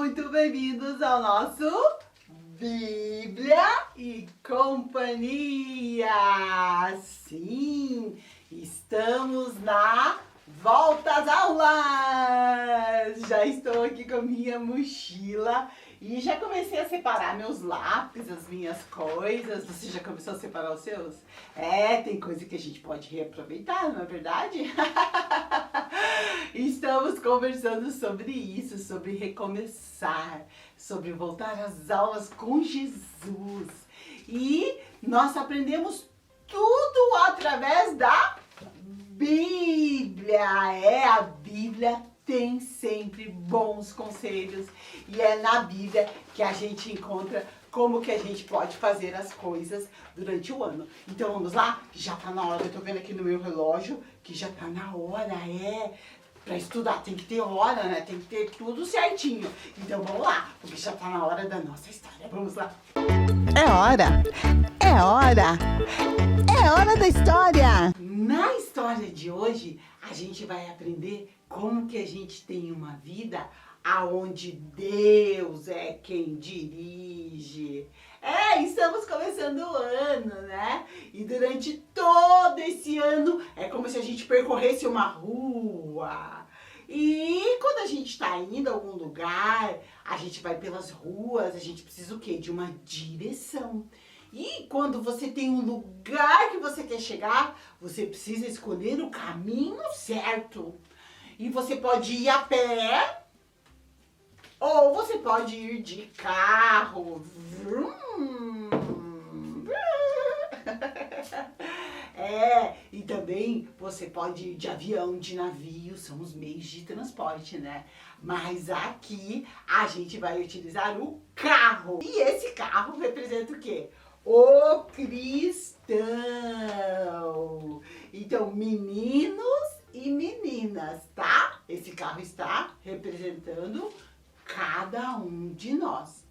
muito bem-vindos ao nosso Bíblia e Companhia. Sim, estamos na volta às aulas. Já estou aqui com a minha mochila e já comecei a separar meus lápis, as minhas coisas. Você já começou a separar os seus? Tem coisa que a gente pode reaproveitar, não é verdade? Estamos conversando sobre isso, sobre recomeçar, sobre voltar às aulas com Jesus. E nós aprendemos tudo através da Bíblia. A Bíblia tem sempre bons conselhos e é na Bíblia que a gente encontra como que a gente pode fazer as coisas durante o ano. Então vamos lá? Já tá na hora, eu tô vendo aqui no meu relógio que já tá na hora, Pra estudar tem que ter hora, né? Tem que ter tudo certinho. Então vamos lá, porque já tá na hora da nossa história. Vamos lá. É hora! É hora! É hora da história! Na história de hoje, a gente vai aprender como que a gente tem uma vida aonde Deus é quem dirige. Estamos começando o ano, né? E durante todo esse ano é como se a gente percorresse uma rua. E quando a gente está indo a algum lugar, a gente vai pelas ruas, a gente precisa o quê? De uma direção. E quando você tem um lugar que você quer chegar, você precisa escolher o caminho certo. E você pode ir a pé, ou você pode ir de carro. E também você pode ir de avião, de navio, são os meios de transporte, né? Mas aqui a gente vai utilizar o carro. E esse carro representa o quê? O cristão. Então, meninos e meninas, tá? Esse carro está representando cada um de nós.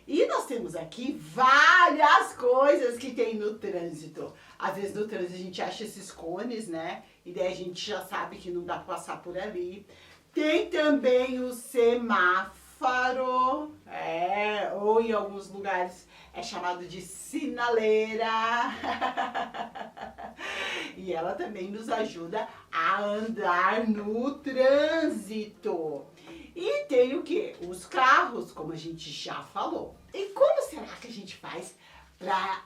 E nós temos aqui várias coisas que tem no trânsito. Às vezes no trânsito a gente acha esses cones, né? E daí a gente já sabe que não dá pra passar por ali. Tem também o semáforo, ou em alguns lugares é chamado de sinaleira. E ela também nos ajuda a andar no trânsito. E tem o quê? Os carros, como a gente já falou. E como será que a gente faz para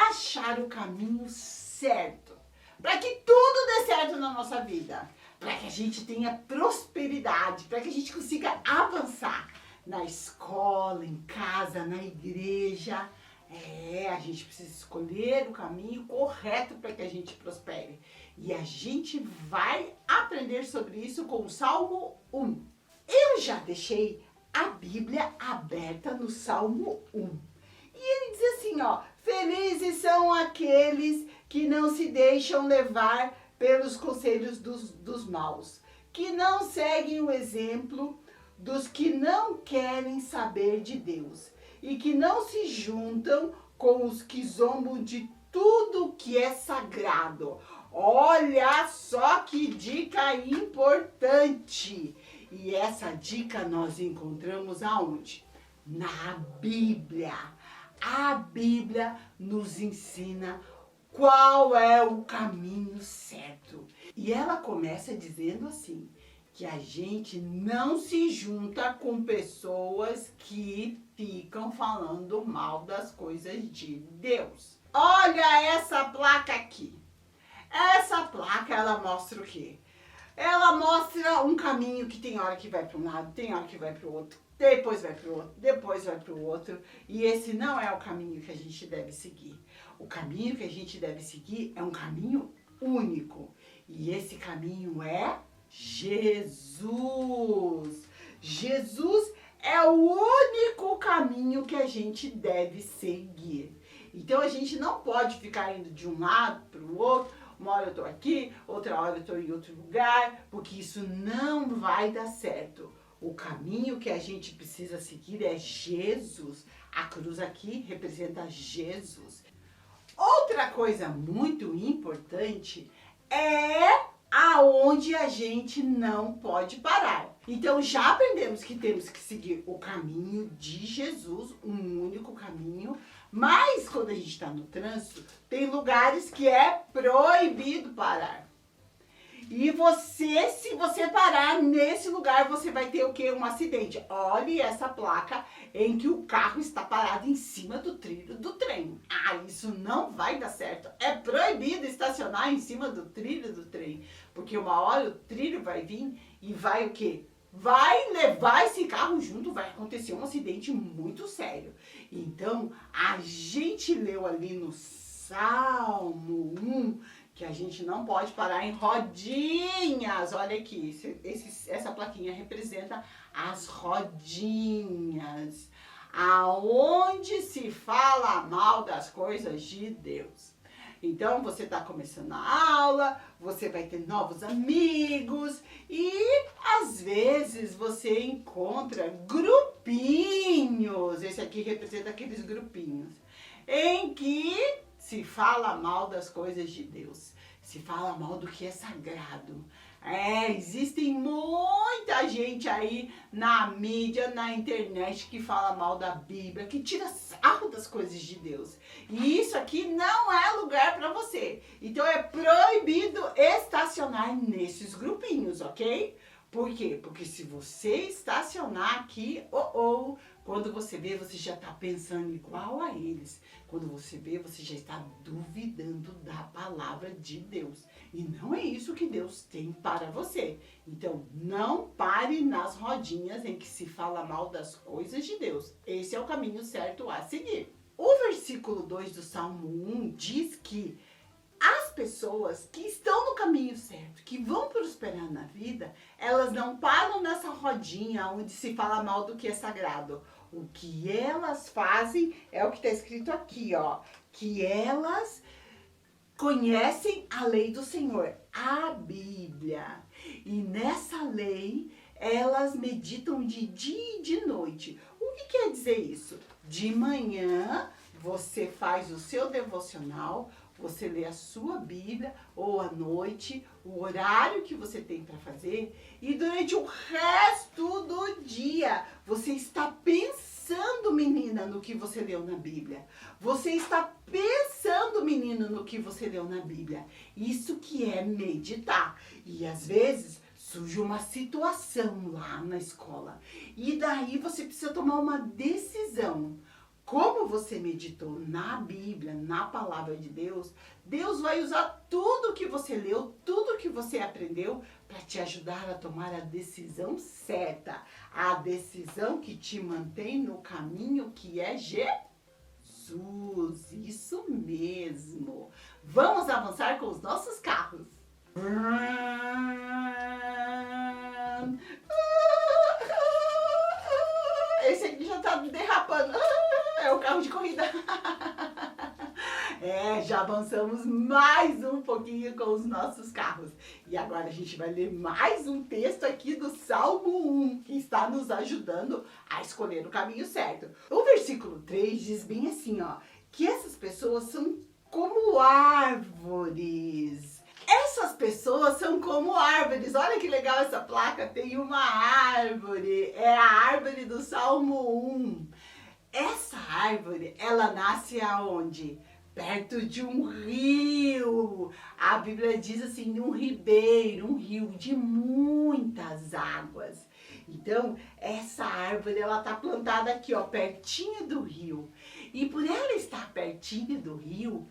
achar o caminho certo? Para que tudo dê certo na nossa vida. Para que a gente tenha prosperidade, para que a gente consiga avançar na escola, em casa, na igreja. A gente precisa escolher o caminho correto para que a gente prospere. E a gente vai aprender sobre isso com o Salmo 1. Eu já deixei a Bíblia aberta no Salmo 1. E ele diz assim, felizes são aqueles que não se deixam levar pelos conselhos dos maus, que não seguem o exemplo dos que não querem saber de Deus e que não se juntam com os que zombam de tudo que é sagrado. Olha só que dica importante! E essa dica nós encontramos aonde? Na Bíblia. A Bíblia nos ensina qual é o caminho certo. E ela começa dizendo assim, que a gente não se junta com pessoas que ficam falando mal das coisas de Deus. Olha essa placa aqui. Essa placa, ela mostra o quê? Ela mostra um caminho que tem hora que vai para um lado, tem hora que vai para o outro, depois vai para o outro, depois vai para o outro. E esse não é o caminho que a gente deve seguir. O caminho que a gente deve seguir é um caminho único. E esse caminho é Jesus. Jesus é o único caminho que a gente deve seguir. Então a gente não pode ficar indo de um lado para o outro. Uma hora eu tô aqui, outra hora eu tô em outro lugar, porque isso não vai dar certo. O caminho que a gente precisa seguir é Jesus. A cruz aqui representa Jesus. Outra coisa muito importante é aonde a gente não pode parar. Então já aprendemos que temos que seguir o caminho de Jesus, um único caminho. Mas quando a gente está no trânsito, tem lugares que é proibido parar. E se você parar nesse lugar, você vai ter o quê? Um acidente. Olhe essa placa em que o carro está parado em cima do trilho do trem. Ah, isso não vai dar certo. É proibido estacionar em cima do trilho do trem. Porque uma hora o trilho vai vir e vai o quê? Vai levar esse carro junto, vai acontecer um acidente muito sério. Então, a gente leu ali no Salmo 1 que a gente não pode parar em rodinhas. Olha aqui, essa plaquinha representa as rodinhas, aonde se fala mal das coisas de Deus. Então, você está começando a aula, você vai ter novos amigos e, às vezes, você encontra grupinhos. Esse aqui representa aqueles grupinhos em que se fala mal das coisas de Deus, se fala mal do que é sagrado. Existem muita gente aí na mídia, na internet que fala mal da Bíblia, que tira sarro das coisas de Deus. E isso aqui não é lugar para você. Então é proibido estacionar nesses grupinhos, ok? Por quê? Porque se você estacionar aqui, quando você vê, você já está pensando igual a eles. Quando você vê, você já está duvidando da palavra de Deus. E não é isso que Deus tem para você. Então, não pare nas rodinhas em que se fala mal das coisas de Deus. Esse é o caminho certo a seguir. O versículo 2 do Salmo 1 diz que as pessoas que estão no caminho certo, que vão prosperar na vida, elas não param nessa rodinha onde se fala mal do que é sagrado. O que elas fazem é o que está escrito aqui, ó. Que elas conhecem a lei do Senhor, a Bíblia. E nessa lei, elas meditam de dia e de noite. O que quer dizer isso? De manhã, você faz o seu devocional, você lê a sua Bíblia, ou à noite, o horário que você tem para fazer, e durante o resto do dia, você está pensando, menina, no que você leu na Bíblia. Você está pensando, menino, no que você leu na Bíblia. Isso que é meditar. E às vezes surge uma situação lá na escola, e daí você precisa tomar uma decisão. Como você meditou na Bíblia, na palavra de Deus, Deus vai usar tudo que você leu, tudo que você aprendeu para te ajudar a tomar a decisão certa. A decisão que te mantém no caminho que é Jesus. Isso mesmo. Vamos avançar com os nossos carros. Esse aqui já tá derrapando. É o carro de corrida. Já avançamos mais um pouquinho com os nossos carros. E agora a gente vai ler mais um texto aqui do Salmo 1, que está nos ajudando a escolher o caminho certo. O versículo 3 diz bem assim, ó, que essas pessoas são como árvores. Essas pessoas são como árvores. Olha que legal essa placa, tem uma árvore. É a árvore do Salmo 1. Essa árvore, ela nasce aonde? Perto de um rio. A Bíblia diz assim, um ribeiro, um rio de muitas águas. Então, essa árvore, ela tá plantada aqui, ó, pertinho do rio. E por ela estar pertinho do rio,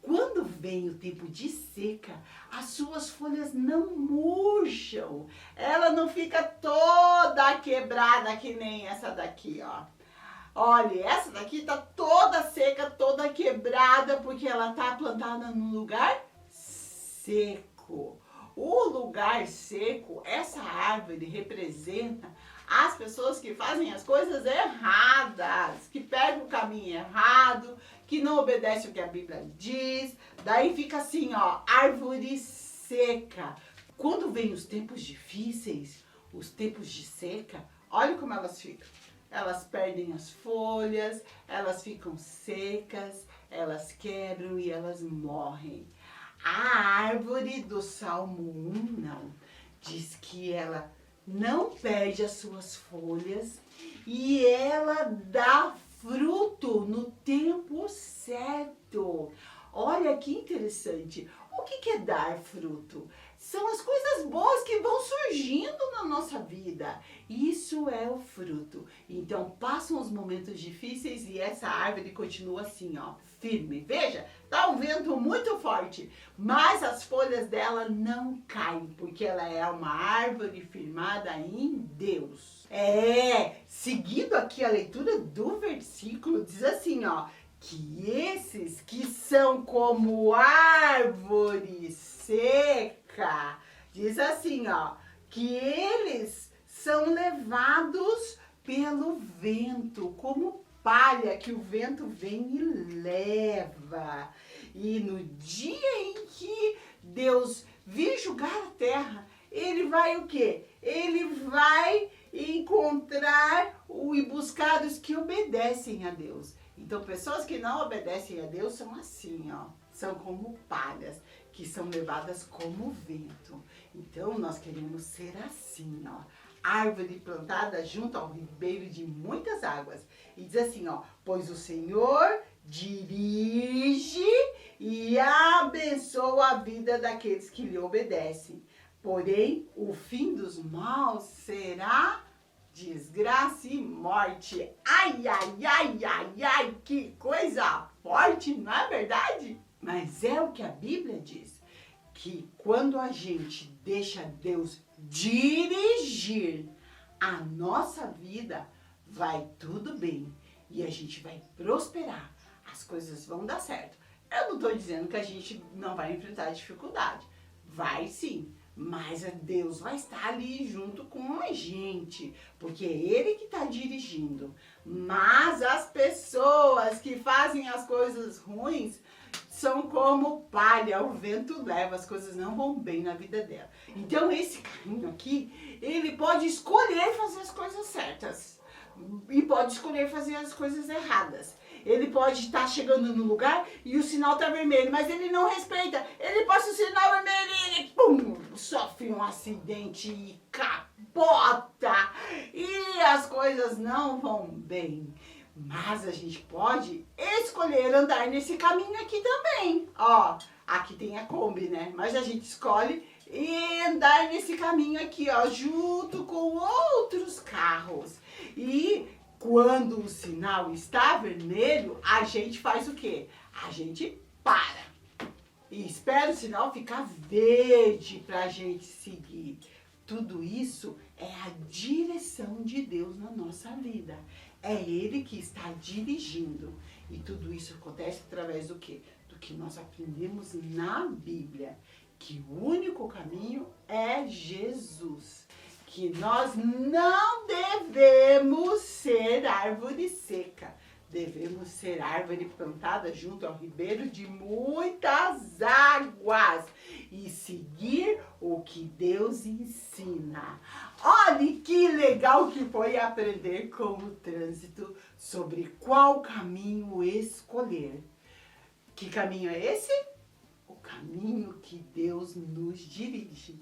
quando vem o tempo de seca, as suas folhas não murcham. Ela não fica toda quebrada que nem essa daqui, ó. Olha, essa daqui tá toda seca, toda quebrada, porque ela tá plantada num lugar seco. O lugar seco, essa árvore representa as pessoas que fazem as coisas erradas, que pegam o caminho errado, que não obedecem o que a Bíblia diz. Daí fica assim, ó, árvore seca. Quando vem os tempos difíceis, os tempos de seca, olha como elas ficam. Elas perdem as folhas, elas ficam secas, elas quebram e elas morrem. A árvore do Salmo 1, não. Diz que ela não perde as suas folhas e ela dá fruto no tempo certo. Olha que interessante. O que é dar fruto? São as coisas boas que vão surgindo na nossa vida. Isso é o fruto. Então passam os momentos difíceis e essa árvore continua assim, ó, firme. Veja, tá um vento muito forte, mas as folhas dela não caem, porque ela é uma árvore firmada em Deus. Seguindo aqui a leitura do versículo, diz assim, ó, que esses que são como árvore seca, diz assim, ó, que eles são levados pelo vento, como palha que o vento vem e leva. E no dia em que Deus vir julgar a terra, ele vai o quê? Ele vai encontrar e buscar os que obedecem a Deus. Então, pessoas que não obedecem a Deus são assim, ó. São como palhas, que são levadas como vento. Então, nós queremos ser assim, ó. Árvore plantada junto ao ribeiro de muitas águas. E diz assim, ó. Pois o Senhor dirige e abençoa a vida daqueles que lhe obedecem. Porém, o fim dos maus será desgraça e morte. Ai, ai, ai, ai, ai, que coisa forte, não é verdade? Mas é o que a Bíblia diz, que quando a gente deixa Deus dirigir a nossa vida, vai tudo bem e a gente vai prosperar, as coisas vão dar certo. Eu não estou dizendo que a gente não vai enfrentar dificuldade, vai sim. Mas Deus vai estar ali junto com a gente, porque é Ele que está dirigindo. Mas as pessoas que fazem as coisas ruins são como palha, o vento leva, as coisas não vão bem na vida dela. Então esse caminho aqui, ele pode escolher fazer as coisas certas e pode escolher fazer as coisas erradas. Ele pode estar chegando no lugar e o sinal está vermelho, mas ele não respeita. Ele passa o sinal vermelho e ele, pum, sofre um acidente e capota. E as coisas não vão bem. Mas a gente pode escolher andar nesse caminho aqui também. Ó, aqui tem a Kombi, né? Mas a gente escolhe andar nesse caminho aqui, ó, junto com outros carros. E quando o sinal está vermelho, a gente faz o quê? A gente para e espera o sinal ficar verde para a gente seguir. Tudo isso é a direção de Deus na nossa vida. É Ele que está dirigindo. E tudo isso acontece através do quê? Do que nós aprendemos na Bíblia. Que o único caminho é Jesus. Que nós não devemos ser árvore seca. Devemos ser árvore plantada junto ao ribeiro de muitas águas e seguir o que Deus ensina. Olha que legal que foi aprender com o trânsito sobre qual caminho escolher. Que caminho é esse? O caminho que Deus nos dirige.